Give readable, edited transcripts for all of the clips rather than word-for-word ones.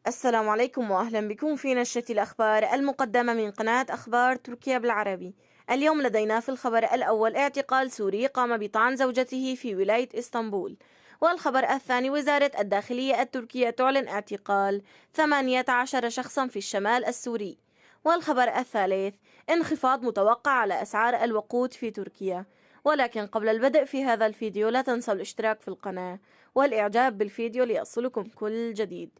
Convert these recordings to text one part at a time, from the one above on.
السلام عليكم وأهلا بكم في نشرة الأخبار المقدمة من قناة أخبار تركيا بالعربي. اليوم لدينا في الخبر الأول اعتقال سوري قام بطعن زوجته في ولاية إسطنبول. والخبر الثاني وزارة الداخلية التركية تعلن اعتقال 18 شخصا في الشمال السوري. والخبر الثالث انخفاض متوقع على أسعار الوقود في تركيا. ولكن قبل البدء في هذا الفيديو لا تنسوا الاشتراك في القناة والإعجاب بالفيديو ليصلكم كل جديد.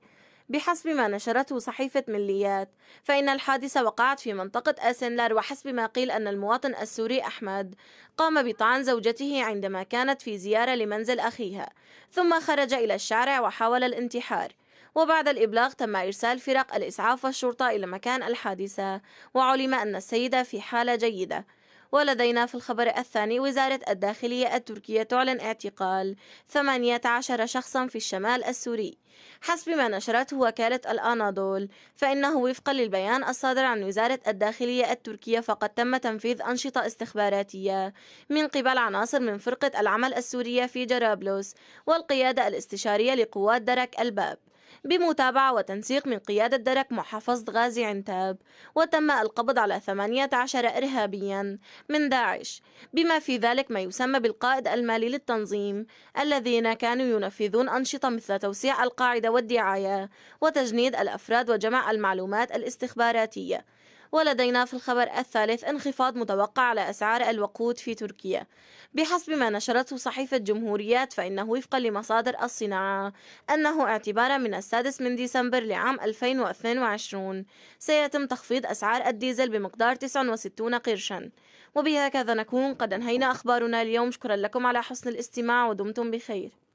بحسب ما نشرته صحيفة مليات، فإن الحادثة وقعت في منطقة أسنلر، وحسب ما قيل أن المواطن السوري أحمد قام بطعن زوجته عندما كانت في زيارة لمنزل أخيها، ثم خرج إلى الشارع وحاول الانتحار. وبعد الإبلاغ تم إرسال فرق الإسعاف والشرطة إلى مكان الحادثة، وعلم أن السيدة في حالة جيدة. ولدينا في الخبر الثاني وزارة الداخلية التركية تعلن اعتقال 18 شخصا في الشمال السوري. حسب ما نشرته وكالة الأناضول، فإنه وفقا للبيان الصادر عن وزارة الداخلية التركية، فقد تم تنفيذ أنشطة استخباراتية من قبل عناصر من فرقة العمل السورية في جرابلس والقيادة الاستشارية لقوات درك الباب، بمتابعة وتنسيق من قيادة درك محافظة غازي عنتاب. وتم القبض على 18 إرهابيا من داعش، بما في ذلك ما يسمى بالقائد المالي للتنظيم، الذين كانوا ينفذون أنشطة مثل توسيع القاعدة والدعاية وتجنيد الأفراد وجمع المعلومات الاستخباراتية. ولدينا في الخبر الثالث انخفاض متوقع على أسعار الوقود في تركيا. بحسب ما نشرته صحيفة جمهوريات، فإنه وفقا لمصادر الصناعة أنه اعتبارا من 6 ديسمبر لعام 2022 سيتم تخفيض أسعار الديزل بمقدار 69 قرشا. وبهكذا نكون قد أنهينا أخبارنا اليوم. شكرا لكم على حسن الاستماع ودمتم بخير.